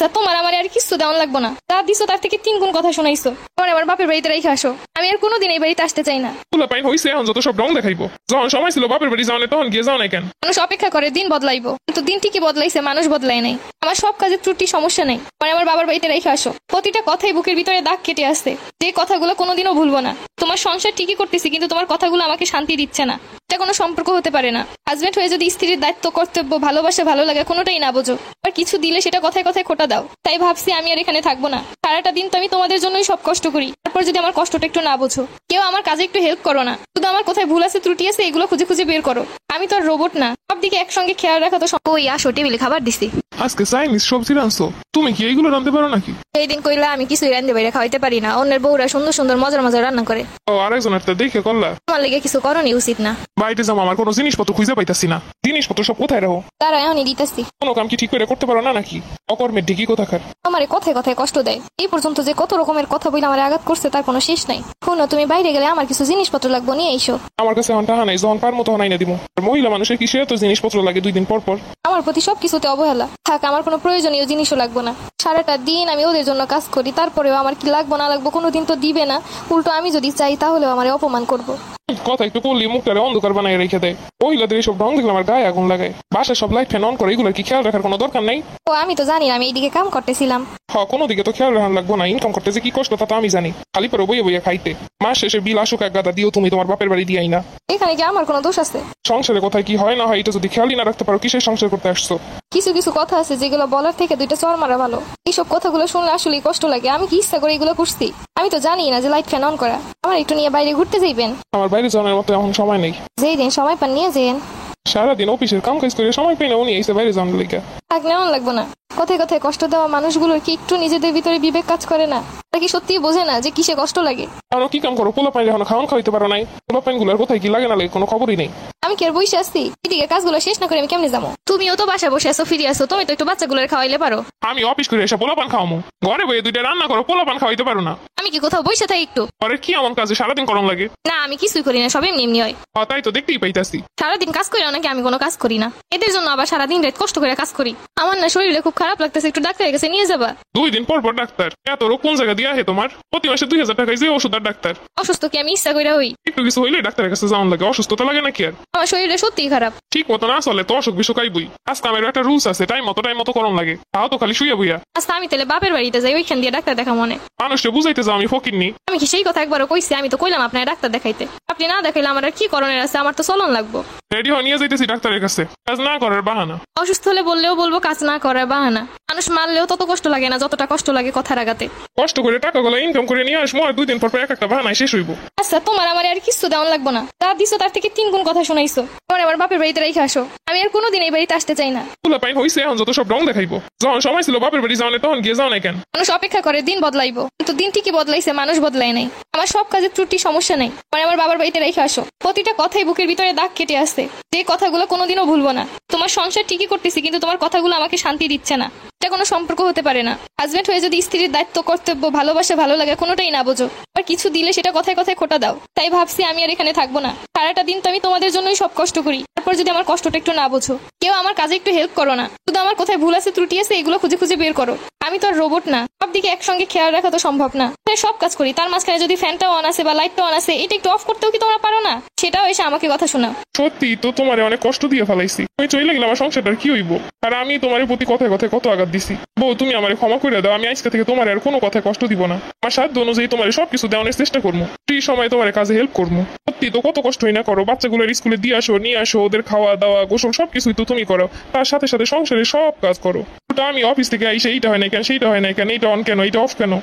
আচ্ছা তোমার আমার আর কিছু দেওয়ান লাগবো না, যা দিছো তার থেকে 3 গুণ কথা শোনাইছো। আমার আমার বাপের বাড়িতে রেখে আসো, আমি আর কোনোদিন এই বাড়িতে আসতে চাই না। পোলা পাইন হইছে এখন যত সব রং দেখাইবো। যখন সময় ছিল বাপের বাড়ি যাওয়ানে তখন গিয়ে যাও না কেন? মানুষ অপেক্ষা করে দিন বদলাইবো, কিন্তু দিন ঠিকই বদলাইছে, মানুষ বদলায় নাই। আমার সব কাজের ত্রুটি সমস্যা নেই, আমার বাবার বাড়িতে রেখে আসো। প্রতিটা কথাই বুকের ভিতরে দাগ কেটে আসছে, যে কথাগুলো কোনোদিনও ভুলবো না। তোমার সংসার ঠিকই করতেছি, কিন্তু তোমার কথাগুলো আমাকে শান্তি দিচ্ছে না। এটা কোনো সম্পর্ক হতে পারে না। হাজবেন্ড হয়ে যদি স্ত্রীর দায়িত্ব, কর্তব্য, ভালোবাসা, ভালো লাগে কোনোটাই না বোঝো, আর কিছু দিলে সেটা কথায় কথায় খোটা দাও। তাই ভাবছি আমি আর এখানে থাকবো না। সারাটা দিন তো আমি তোমাদের জন্যই সব কষ্ট করি, তারপর যদি আমার কষ্টটা একটু না বোঝো, কেউ আমার কাজে একটু হেল্প করো না। শুধু আমার কোথায় ভুল আছে, ত্রুটি আছে, এগুলো খুঁজে খুঁজে বের করো। আমি তো আর রোবট না, সব দিকে একসঙ্গে খেয়াল রাখা তো ওই আসো, টেবিলে খাবার দিছি। আজকে চাইনিজ সবজি রাঁধছো, তুমি কি এইগুলো রাঁধতে পারো নাকি? এই দিন কইলা আমি কিছুই রান্ধতে বাইরে খাওয়াইতে পারি না, অন্যের বউরা সুন্দর সুন্দর মজার মজার রান্না করে। ও আরেকজনের তো দেখে করলা। আমার লেগে কিছু করণই উচিত না। বাড়িতে যাবো, আমার কোনো জিনিসপত্র খুঁজে পাইতাছি না। জিনিসপত্র সব কোথায় রাখো? তারা এখনই দিতেছি। কোনো কাম কি ঠিক করে করতে পারো না নাকি? অকর্মের ডিগি কোথাকার। আমার কথায় কথায় কষ্ট দেয়। এই পর্যন্ত যে কত রকমের কথা বলে আমার আঘাত করছে তার কোনো শেষ নাই। শুনো, তুমি বাইরে গেলে আমার কিছু জিনিসপত্র লাগবে, নিয়ে এসো। আমার কাছে এখন টাকা নাই, যখন পারমো তখন আইনা দিব। আর মহিলা মানুষের কি সে তো জিনিসপত্র লাগে 2 দিন পর পর? আমার প্রতি সবকিছুতে অবহেলা। থাক, আমার কোনো প্রয়োজনীয় জিনিসও লাগবে না। সারাটা দিন আমি ওদের জন্য কাজ করি, তারপরেও আমার কি লাগবো না লাগবো কোনোদিন তো দিবে না। উল্টো আমি যদি চাই তাহলেও আমার অপমান করবো। কথা একটু করলি মুখটারে অন্ধকার বানাই রেখে দেয়। মহিলাদের এইসব ঢং দেখলে আমার গায়ে আগুন লাগায়। বাসায় সব লাইট ফ্যান অন করে, এগুলোর কি খেয়াল রাখার কোনো দরকার নাই? ও আমি তো জানি না, আমি এইদিকে কাম করতেছিলাম। কোনো দিকে তো খেয়াল রাখার লাগবো না। ইনকাম করতে যে কি কষ্ট তা তো আমি জানি। খালি পরে বইয়ে বইয়ে খাইতে। মাস শেষে বিল আসুক এক গাদা দিও, তুমি তোমার বাপের বাড়ি দিয়াই না। এখানে কি আমার কোনো দোষ আছে? সংসারে কোথায় কি হয় না হয় এটা যদি খেয়ালই না রাখতে পারো, কিসের সংসার করতে আসছো? কিছু কিছু কথা আছে যেগুলো বলার থেকে 2টা চর মারা ভালো। এইসব কথাগুলো শুনলে আসলে কষ্ট লাগে। আমি কি ইচ্ছা করে এগুলো করছি? আমি তো জানি না যে লাইট ফ্যান অন করা। আমার একটু নিয়ে বাইরে ঘুরতে যাইবেন? আমার বাইরে যাওয়ার মতো এখন সময় নেই। যেই দিন সময় পান নিয়ে যেন। সারাদিন অফিসের কাম কাজ করে সময় পাই না, উনি এসে বাইরে যাওয়ার লেগে। থাক, নেওয়ান লাগবো না। কথায় কথায় কষ্ট দেওয়া মানুষগুলোর কি একটু নিজেদের ভিতরে বিবেক কাজ করে না? তারা কি সত্যিই বোঝে না যে কিসে কষ্ট লাগে? এখন কি কাম করো? পোলা পাইলে এখন খাওয়ান খাওয়াইতে পারো নাই। পোলা পাইন গুলার কোথায় কি লাগে না লাগে কোনো খবরই নেই। আমি কি আর বসে আসছি? এদিকে কাজগুলো শেষ না করে আমি কেমনে যাবো? তুমিও তো বাসায় বসে আসো, ফিরে আসো। তুমি তো একটু বাচ্চাগুলোর খাওয়াইলে পারো। আমি অফিস করে এসে পোলা পান খাওয়ামো? ঘরে বইয়ে 2টা রান্না করো, পোলা পান খাওয়াইতে পারো না? আমি কি কোথাও বসে থাকি একটু? ঘরের কি এমন কাজে সারাদিন করম লাগে? না, আমি কিছুই করি না, সব এমনি এমনি হয়। তাই তো দেখতেই পাইতাছি। সারাদিন কাজ করি নাকি আমি কোনো কাজ করি না? এদের জন্য আবার সারাদিন রাত কষ্ট করে কাজ করি। আমার না শরীরে খুব খারাপ লাগতেছে, একটু ডাক্তারের কাছে নিয়ে যাবা? 2 দিন পর পর ডাক্তার? এত রোগ কোন জায়গা দিয়া হে তোমার? প্রতি মাসে 2000 টাকায় যে ওষুধ আর ডাক্তার। অসুস্থ কি আমি ইচ্ছা করে হই? একটু কিছু হইলে ডাক্তারের কাছে যাওয়ান লাগে, অসুস্থতা লাগে নাকি আর? আমার শরীরে সত্যিই খারাপ। ঠিক মতো না চলে তো অসুখ বিসুখ আইবই। আজকে আমার একটা রুলস আছে, টাইম মতো করম লাগে। তাও তো খালি শুয়ে বইয়া। আচ্ছা আমি তাহলে বাপের বাড়িতে যাই, ওইখান দিয়ে ডাক্তার দেখা মনে। মানুষকে বুঝাইতে যাও আমি ফকিরনি? আমি কি সেই কথা একবারও কইছি? আমি তো কইলাম আপনার ডাক্তার দেখাইতে। আপনি না দেখাইলে আমার আর কি করণের আছে? আমার তো চলন লাগবো। রেডি হয়ে নিয়ে যাইতেছি ডাক্তারের কাছে, কাজ না করার বাহানা। অসুস্থ হলে বললেও বলবো কাজ না করার বাহানা। মানুষ মারলেও তত কষ্ট লাগে না যতটা কষ্ট লাগে কথার আঘাতে। কষ্ট করে টাকাগুলো ইনকাম করে নিয়ে আসবো, আর 2 দিন পর পর এক একটা বাহানায় শেষ হইব। আচ্ছা তোমার আমার আর কিছু দেওয়ান লাগবো না, যা দিছো তার থেকে 3 গুণ কথা শোনাইছো। আমার বাপের বাড়িতে রেখে আসো, আমি আর কোনোদিন এই বাড়িতে আসতে চাই না। পোলা পাইন হইছে এখন যত সব রং দেখাইবো। যখন সময় ছিল বাপের বাড়ি যাওয়ানে তখন গিয়ে যাও না কেন? মানুষ অপেক্ষা করে দিন বদলাইবো, কিন্তু দিন ঠিকই বদলাইছে, মানুষ বদলায় নাই। আমার সব কাজের ত্রুটি সমস্যা নেই, আমার বাবার বাড়িতে রেখে আসো। প্রতিটা কথাই বুকের ভিতরে দাগ কেটে আসছে, যে কথাগুলো কোনোদিনও ভুলবো না। তোমার সংসার ঠিকই করতেছি, কিন্তু তোমার কথাগুলো আমাকে শান্তি দিচ্ছে না। এটা কোনো সম্পর্ক হতে পারে না। হাজবেন্ড হয়ে যদি স্ত্রীর দায়িত্ব, কর্তব্য, ভালোবাসা, ভালো লাগে কোনোটাই না বোঝো, আর কিছু দিলে সেটা কথায় কথায় খোটা দাও। তাই ভাবছি আমি আর এখানে থাকবো না। সারাটা দিন তো আমি তোমাদের জন্যই সব কষ্ট করি, তারপর যদি আমার কষ্টটা একটু না বোঝো, কেউ আমার কাজে একটু হেল্প করো না। শুধু আমার কোথায় ভুল আছে, ত্রুটি আছে, এগুলো খুঁজে খুঁজে বের করো। আমি তো আর রোবট না, সব দিকে একসঙ্গে খেয়াল রাখা তো সম্ভব না। তাই সব কাজ করি, তার মাঝখানে যদি ফ্যানটা অন আছে বা লাইটটা অন আছে, এটা একটু অফ করতেও কি তোমরা পারো না? সেটাও এসে আমাকে কথা শোনাও। সত্যি তো তোমারে অনেক কষ্ট দিয়ে ফেলাইছি। তুমি চলে গেলে আমার সংসারটার কি হইব? আর আমি তোমার প্রতি কথায় কথায় কত আঘাত দিছি। বউ তুমি আমার ক্ষমা করে দাও, আমি আজকে থেকে তোমার আর কোনো কথায় কষ্ট দিব না। আমার সাধ্য অনুযায়ী তোমার সবকিছু দেওয়ানোর চেষ্টা করবো। ফ্রি সময় তোমার কাজে হেল্প করবো। সত্যি তো কত কষ্টই না করো, বাচ্চাগুলোর স্কুলে দিয়ে আসো, নিয়ে আসো, ওদের খাওয়া দাওয়া গোসল সবকিছুই তো তুমি করো। তার সাথে সাথে সংসারে সব কাজ করো। ওটা আমি অফিস থেকে আইসে এইটা হয় না কেন, সেইটা হয় না কেন, এইটা অন কেন, এইটা অফ কেন,